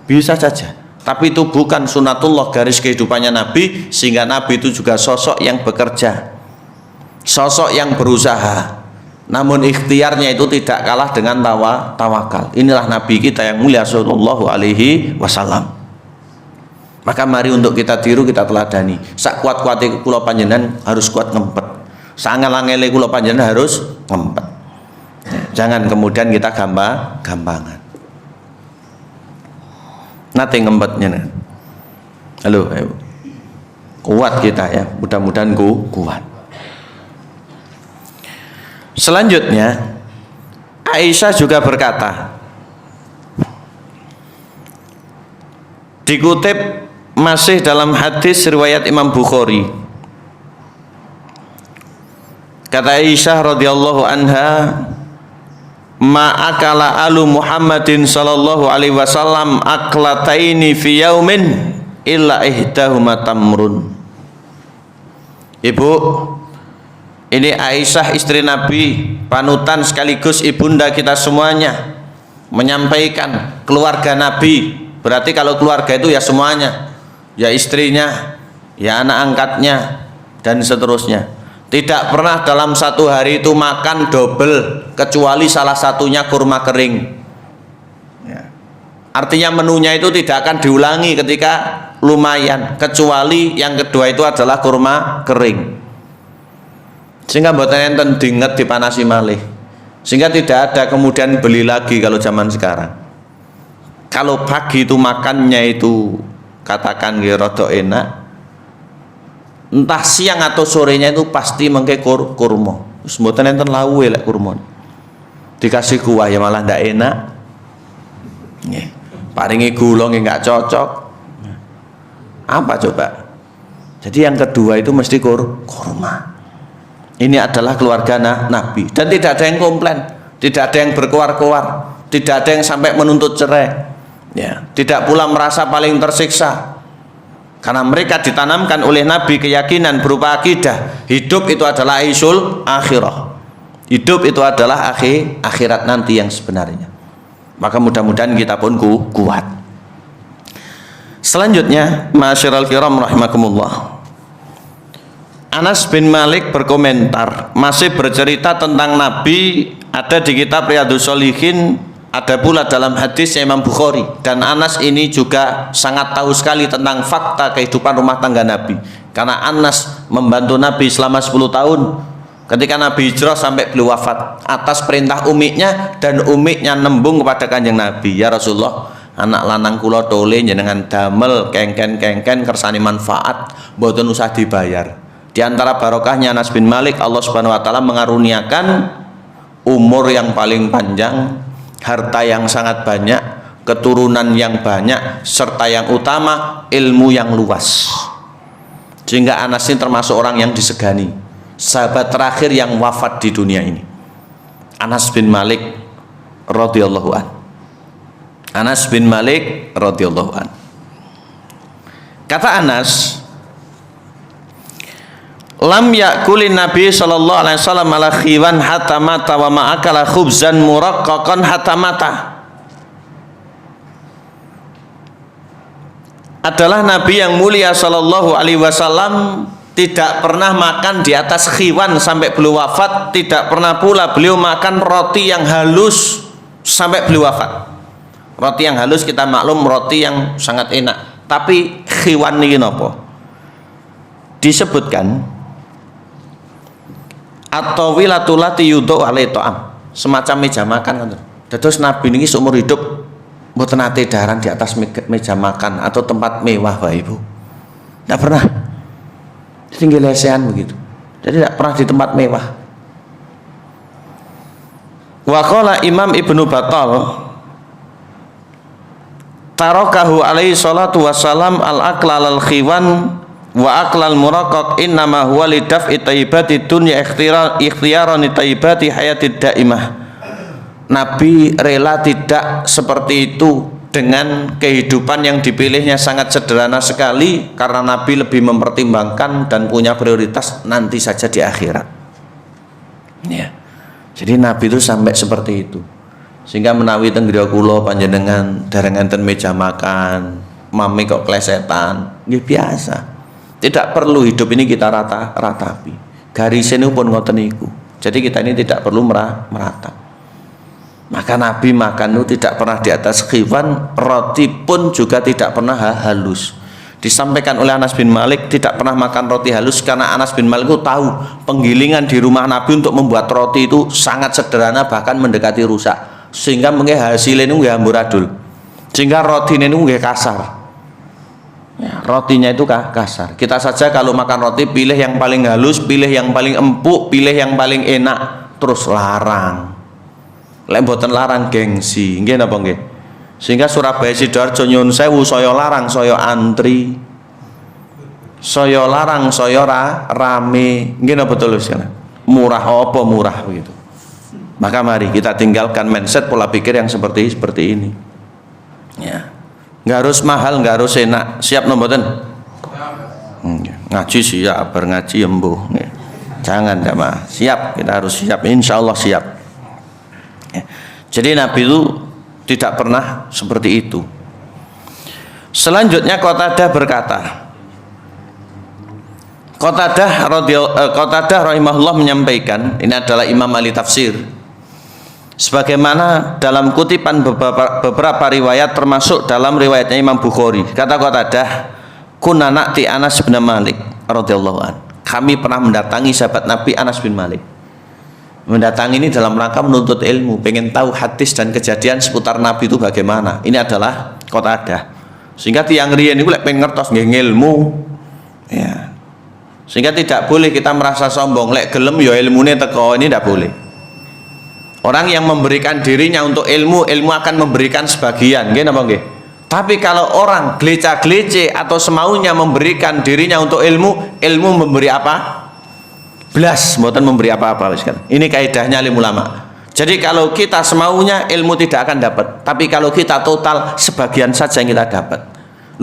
Bisa saja. Tapi itu bukan sunatullah, garis kehidupannya Nabi, sehingga Nabi itu juga sosok yang bekerja, sosok yang berusaha, namun ikhtiarnya itu tidak kalah dengan tawakal. Inilah Nabi kita yang mulia sallallahu alaihi wasallam. Maka mari untuk kita tiru, kita teladani. Sak kuat-kuate kula panjenengan harus kuat ngempet, sangal-angele kula panjenengan harus ngempet. Jangan kemudian kita gampangan. Nate ngempetnya. Halo, ayo. Kuat kita ya, mudah-mudahan kuat. Selanjutnya Aisyah juga berkata, dikutip masih dalam hadis riwayat Imam Bukhari, kata Aisyah radhiyallahu anha, ma'akala alu Muhammadin sallallahu alaihi wasallam aklataini fi yaumin illa ihdahuma tamrun. Ibu, ini Aisyah istri Nabi, panutan sekaligus ibunda kita semuanya, menyampaikan keluarga Nabi. Berarti kalau keluarga itu ya semuanya, ya istrinya, ya anak angkatnya, dan seterusnya. Tidak pernah dalam satu hari itu makan double, kecuali salah satunya kurma kering. Ya. Artinya menunya itu tidak akan diulangi ketika lumayan, kecuali yang kedua itu adalah kurma kering. Sehingga mboten enten dinget dipanasi malih. Sehingga tidak ada kemudian beli lagi kalau zaman sekarang. Kalau pagi itu makannya itu katakan nggih rada enak, entah siang atau sorenya itu pasti mengke kurma. Wis mboten enten lawuhe lek kurma. Dikasih kuah ya malah ndak enak. Nggih. Paringi gula nggih enggak cocok. Apa coba? Jadi yang kedua itu mesti kurma. Ini adalah keluarga Nabi, dan tidak ada yang komplain, tidak ada yang berkoar-koar, tidak ada yang sampai menuntut cerai. Ya, tidak pula merasa paling tersiksa. Karena mereka ditanamkan oleh Nabi keyakinan berupa akidah, hidup itu adalah aisyul akhirah. Hidup itu adalah akhirat nanti yang sebenarnya. Maka mudah-mudahan kita pun kuat. Selanjutnya, ma'asyiral kiram rahimakumullah, Anas bin Malik berkomentar, masih bercerita tentang Nabi, ada di kitab Riyadhus Shalihin, ada pula dalam hadis Imam Bukhari. Dan Anas ini juga sangat tahu sekali tentang fakta kehidupan rumah tangga Nabi, karena Anas membantu Nabi selama 10 tahun ketika Nabi hijrah sampai beliau wafat atas perintah umiknya, dan umiknya nembung kepada Kanjeng Nabi, ya Rasulullah, anak lanang kula tole jenengan damel kengken kersane manfaat, mboten usah dibayar. Di antara barokahnya Anas bin Malik, Allah Subhanahu wa taala mengaruniakan umur yang paling panjang, harta yang sangat banyak, keturunan yang banyak, serta yang utama ilmu yang luas. Sehingga Anas ini termasuk orang yang disegani, sahabat terakhir yang wafat di dunia ini, Anas bin Malik radhiyallahu an. Anas bin Malik radhiyallahu an. Kata Anas, lam yakulin Nabi sallallahu alaihi wasallam ala khiwan hatta mata wa ma'akala khubzan muraqqaqan hatta mata. Adalah Nabi yang mulia sallallahu alaihi wasallam tidak pernah makan di atas khiwan sampai beliau wafat, tidak pernah pula beliau makan roti yang halus sampai beliau wafat. Roti yang halus kita maklum roti yang sangat enak, tapi khiwan ini napa? Disebutkan atau wilatulati yudhu alai ta'am, semacam meja makan. Terus Nabi ini seumur hidup mboten nate daharan di atas meja makan atau tempat mewah, Bapak Ibu. Tidak pernah. Tinggal lesehan begitu. Jadi tidak pernah di tempat mewah. Wa qala Imam Ibnu Battal, tarakahu alaihi salatu wassalam al-aqla al-khiwan wa aklal muraqqaq innama huwa lidaf'i thayyibati dunya ikhtiyaran thayyibati hayatid daimah. Nabi rela tidak seperti itu dengan kehidupan yang dipilihnya sangat sederhana sekali, karena Nabi lebih mempertimbangkan dan punya prioritas nanti saja di akhirat. Ya. Jadi Nabi itu sampai seperti itu. Sehingga menawi teng griya kula panjenengan dereng enten meja makan, mami kok klesetan, nggih biasa. Tidak perlu hidup ini kita ratapi. Garisnya pun ngoten niku. Jadi kita ini tidak perlu meratap. Maka Nabi makan itu tidak pernah di atas khiwan, roti pun juga tidak pernah halus. Disampaikan oleh Anas bin Malik tidak pernah makan roti halus karena Anas bin Malik itu tahu penggilingan di rumah Nabi untuk membuat roti itu sangat sederhana, bahkan mendekati rusak. Sehingga mungkin hasilnya itu nggak amburadul. Sehingga rotinya itu nggak kasar. Ya, rotinya itu kasar. Kita saja kalau makan roti pilih yang paling halus, pilih yang paling empuk, pilih yang paling enak, terus larang. Lek mboten larang gengsi, nggih napa nggih? Sehingga Surabaya Sidoarjo nyuwun sewu saya larang saya antri. Saya larang saya rame. Nggih napa betul sekali? Murah apa murah begitu. Maka mari kita tinggalkan mindset pola pikir yang seperti ini. Ya. Nggak harus mahal, nggak harus enak. Siap napa mboten? Ngaji siap, ngaji embuh. Jangan jamaah. Siap, kita harus siap. Insyaallah siap. Ya. Jadi Nabi itu tidak pernah seperti itu. Selanjutnya Qatadah berkata, Qatadah rahimahullah menyampaikan, ini adalah Imam ahli tafsir, sebagaimana dalam kutipan beberapa riwayat termasuk dalam riwayatnya Imam Bukhari. Kata Qatadah, kunna na'ti Anas bin Malik radhiyallahu an. Kami pernah mendatangi sahabat Nabi Anas bin Malik. Mendatangi ini dalam rangka menuntut ilmu, pengen tahu hadis dan kejadian seputar Nabi itu bagaimana. Ini adalah Qatadah. Sehingga tiang riyen niku lek pengen ngertos nggih ilmu. Ya. Sehingga tidak boleh kita merasa sombong, lek gelem ya ilmune teko, ini tidak boleh. Orang yang memberikan dirinya untuk ilmu, ilmu akan memberikan sebagian, nggih napa nggih? Tapi kalau orang gleca-glece atau semaunya memberikan dirinya untuk ilmu, ilmu memberi apa? Belas, mboten memberi apa-apa. Ini kaidahnya alim ulama. Jadi kalau kita semaunya, ilmu tidak akan dapat. Tapi kalau kita total, sebagian saja yang kita dapat.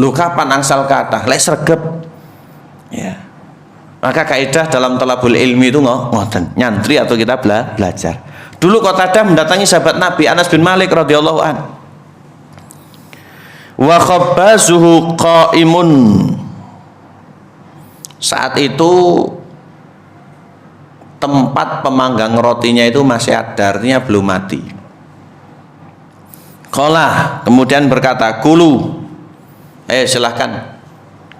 Lu kapan angsal kata? Lek sregep. Ya. Maka kaidah dalam thalabul ilmi itu ngoten, nyantri atau kita belajar. Dulu Qatadah mendatangi sahabat Nabi Anas bin Malik radhiyallahu an. Wa khabbazuhu qaimun. Saat itu tempat pemanggang rotinya itu masih ada, artinya belum mati. Qala, kemudian berkata, kulu, silahkan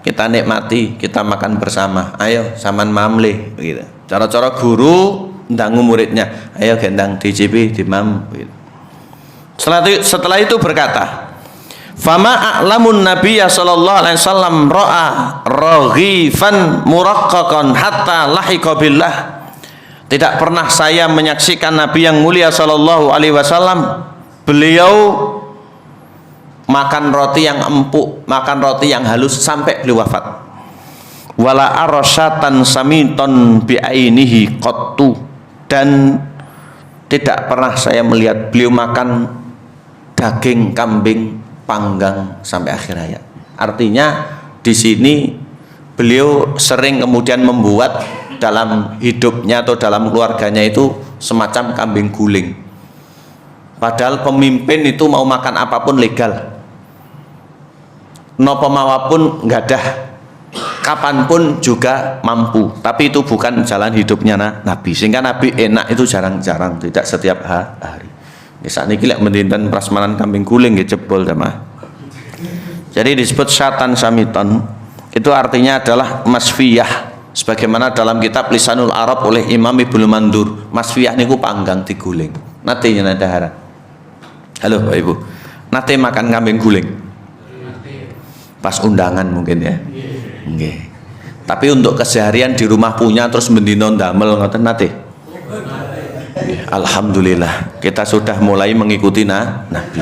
kita nikmati, kita makan bersama. Ayo saman mamle begitu. Cara-cara guru ndangu muridnya, ayo gendang DJP di mam begitu. Setelah itu berkata, fama a'lamun nabiyya sallallahu alaihi wasallam ra'a raghifan muraqqaqan hatta lahiqa billah. Tidak pernah saya menyaksikan Nabi yang mulia sallallahu alaihi wasallam beliau makan roti yang empuk, makan roti yang halus sampai beliau wafat. Wala arasyatan samiton bi'ainihi qattu, dan tidak pernah saya melihat beliau makan daging kambing panggang sampai akhir hayat. Artinya di sini beliau sering kemudian membuat dalam hidupnya atau dalam keluarganya itu semacam kambing guling. Padahal pemimpin itu mau makan apapun legal, nopo mawapun ngadah, kapanpun juga mampu. Tapi itu bukan jalan hidupnya Nabi. Sehingga Nabi enak itu jarang-jarang, tidak setiap hari. Saat ini lek mendinten prasmanan kambing guling nggih jebol jamaah. Jadi disebut syatan samiton, itu artinya adalah masfiyah. Sebagaimana dalam kitab Lisanul Arab oleh Imam Ibnu Mandur, masfiyah niku panggang diguling. Nate nyenada hara. Halo Pak Ibu. Nate makan kambing guling. Pas undangan mungkin ya. Nggih. Tapi untuk keseharian di rumah punya terus mendino ndamel ngoten nate. Alhamdulillah kita sudah mulai mengikuti Nabi.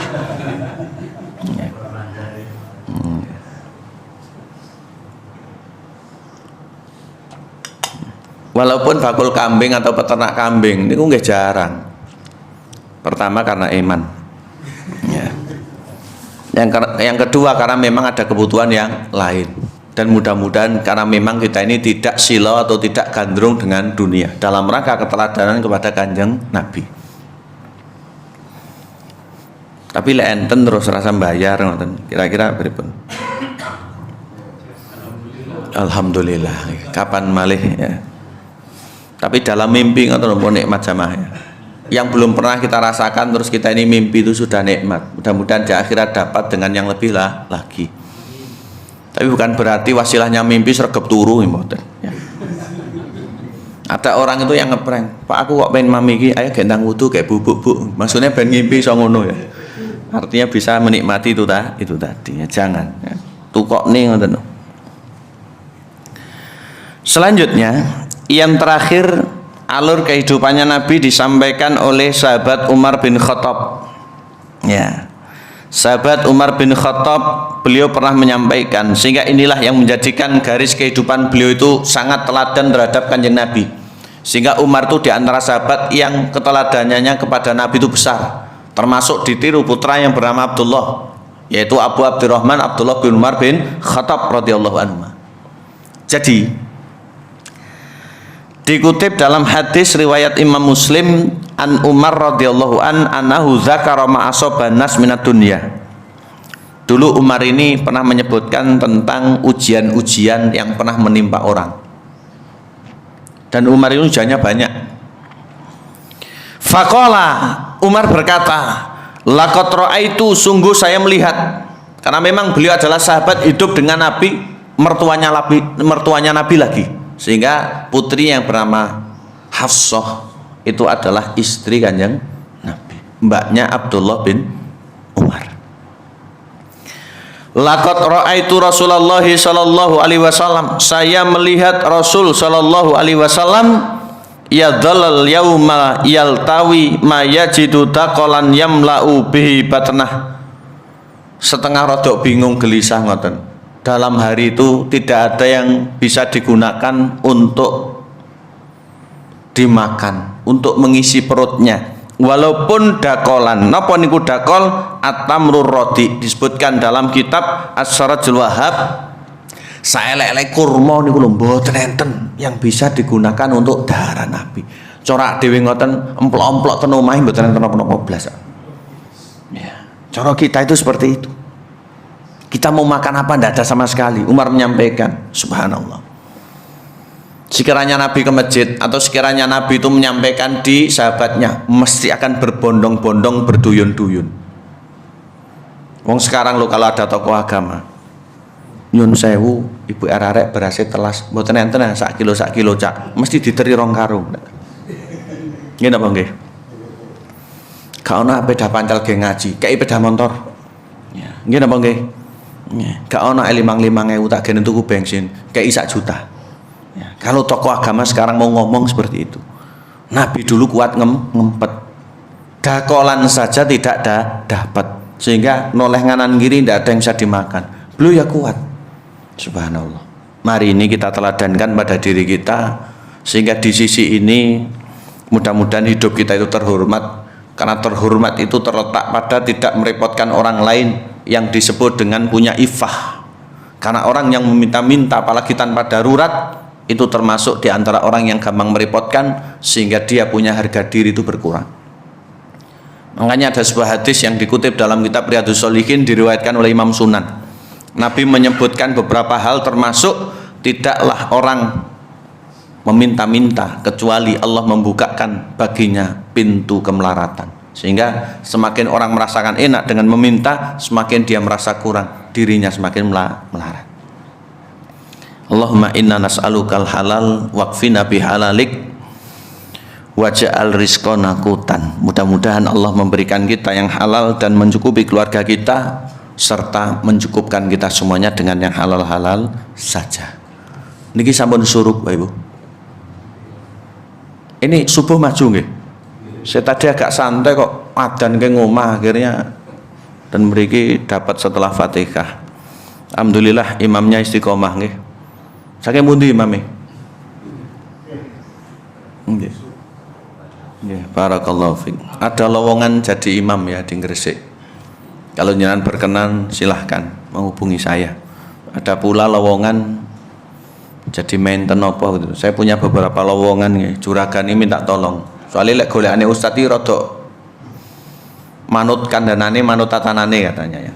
Walaupun bakul kambing atau peternak kambing niku nggih jarang. Pertama karena iman. Ya. Yang kedua karena memang ada kebutuhan yang lain. Dan mudah-mudahan karena memang kita ini tidak silau atau tidak gandrung dengan dunia dalam rangka keteladanan kepada Kanjeng Nabi. Tapi lek enten terus rasa bayar ngoten. Kira-kira pripun? Alhamdulillah. Kapan malih ya. Tapi dalam mimpi ngoten napa nikmat jamaah. Yang belum pernah kita rasakan terus kita ini mimpi itu sudah nikmat. Mudah-mudahan di akhirat dapat dengan yang lebih lagi. Tapi bukan berarti wasilahnya mimpi sregep turu mboten ya. Ada orang itu yang ngeprank, "Pak, aku kok pengen mami iki, ayo gendang wudu kayak bubuk, Bu." Maksudnya ben ngimpi iso ngono ya. Artinya bisa menikmati itu tadi ya, jangan ya. Tukokne ngoten. Selanjutnya yang terakhir, alur kehidupannya Nabi disampaikan oleh sahabat Umar bin Khattab. Ya. Sahabat Umar bin Khattab, beliau pernah menyampaikan, sehingga inilah yang menjadikan garis kehidupan beliau itu sangat teladan terhadap Kanjeng Nabi. Sehingga Umar itu di antara sahabat yang keteladanannya kepada Nabi itu besar. Termasuk ditiru putra yang bernama Abdullah, yaitu Abu Abdurrahman Abdullah bin Umar bin Khattab radhiyallahu anhu. Jadi dikutip dalam hadis riwayat Imam Muslim an Umar radhiyallahu anhu dzakara ma asaban nas minad dunya. Dulu Umar ini pernah menyebutkan tentang ujian-ujian yang pernah menimpa orang. Dan Umar ini ujiannya banyak. Faqala, Umar berkata, laqad ra'aitu, sungguh saya melihat, karena memang beliau adalah sahabat hidup dengan Nabi, mertuanya Nabi lagi. Sehingga putri yang bernama Hafsah itu adalah istri Kanjeng Nabi, mbaknya Abdullah bin Umar. Laqad ra'aitu Rasulullah sallallahu alaihi wasallam, saya melihat Rasul sallallahu alaihi wasallam yadhallal yauma yaltawi ma yajidu taqalan yamla'u bihi batnah. Setengah rodok bingung gelisah ngoten. Dalam hari itu tidak ada yang bisa digunakan untuk dimakan, untuk mengisi perutnya. Walaupun dakolan, napa niku dakol? At-tamrur rodi, disebutkan dalam kitab As-Sarajul Wahhab, saelek-elek kurma niku lho mboten enten yang bisa digunakan untuk dahar Nabi. Corak dhewe ngoten, emplok-emplok ten omahe mboten enten napa-napa blas. Ya, cara kita itu seperti itu. Kita mau makan apa tidak ada sama sekali. Umar menyampaikan, subhanallah, sekiranya Nabi ke masjid atau sekiranya Nabi itu menyampaikan di sahabatnya, mesti akan berbondong-bondong, berduyun-duyun. Wong sekarang lo kalau ada tokoh agama, nyun sewu, ibu arek berhasil telas, mboten enten sak kilo cak, mesti diteri rong karung. Nggih napa nggih? Gak ono peda pancal ge ngaji, kei peda motor. Ya, nggih napa nggih? Gak ono 5.000 tak gene tuku bensin, kei 1 juta. Ya, kalau tokoh agama sekarang mau ngomong seperti itu, Nabi dulu kuat ngempet, dakolan saja tidak dapat, sehingga noleh nganan kiri tidak ada yang bisa dimakan. Beliau ya kuat, subhanallah. Mari ini kita teladankan pada diri kita, sehingga di sisi ini mudah-mudahan hidup kita itu terhormat, karena terhormat itu terletak pada tidak merepotkan orang lain, yang disebut dengan punya ifah. Karena orang yang meminta-minta apalagi tanpa darurat itu termasuk di antara orang yang gampang merepotkan, sehingga dia punya harga diri itu berkurang. Makanya ada sebuah hadis yang dikutip dalam kitab Riyadhus Shalihin, diriwayatkan oleh Imam Sunan. Nabi menyebutkan beberapa hal, termasuk tidaklah orang meminta-minta kecuali Allah membukakan baginya pintu kemelaratan. Sehingga semakin orang merasakan enak dengan meminta, semakin dia merasa kurang, dirinya semakin melarat. Allahumma inna nas'alukal halal waqfina bihalalik waj'al rizqana qutan. Mudah-mudahan Allah memberikan kita yang halal dan mencukupi keluarga kita, serta mencukupkan kita semuanya dengan yang halal-halal saja. Niki sampun suruk Bapak Ibu. Ini subuh maju nggih. Saya tadi agak santai kok adzan ke ngomah akhirnya, dan mriki dapat setelah Fatihah. Alhamdulillah imamnya istiqomah nggih. Saking pundi imame? Ya, barakallahu fiik. Ada lowongan jadi imam ya di Gresik. Kalau jenengan berkenan silahkan menghubungi saya. Ada pula lowongan jadi mainten apa gitu. Saya punya beberapa lowongan ya. Juragan ini minta tolong. Soalnya lek golekane ustaz iki rada manut kandhanane manut tatanane katanya ya.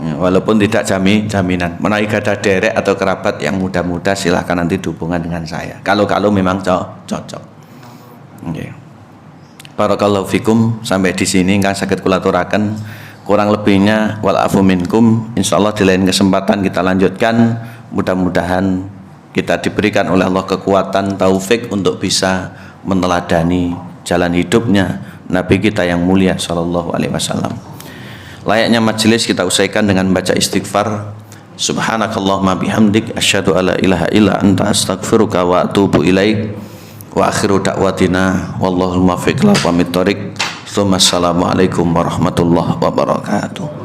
Walaupun tidak jaminan. Menawi ada derek atau kerabat yang muda-muda silahkan nanti dihubungkan dengan saya. Kalau memang cocok. Okay. Barakallahu fikum, sampai di sini kan saged kula aturaken, kurang lebihnya wal afu minkum. Insyaallah di lain kesempatan kita lanjutkan. Mudah-mudahan kita diberikan oleh Allah kekuatan taufik untuk bisa meneladani jalan hidupnya Nabi kita yang mulia sallallahu alaihi wasallam. Layaknya majelis kita usaikan dengan baca istighfar. Subhanakallahumma bihamdik asyhadu alla ilaha illa anta astaghfiruka wa atubu ilaik. Wa akhiru da'watina wallahul muwaffiq ila aqwamit thoriq. Assalamualaikum warahmatullahi wabarakatuh.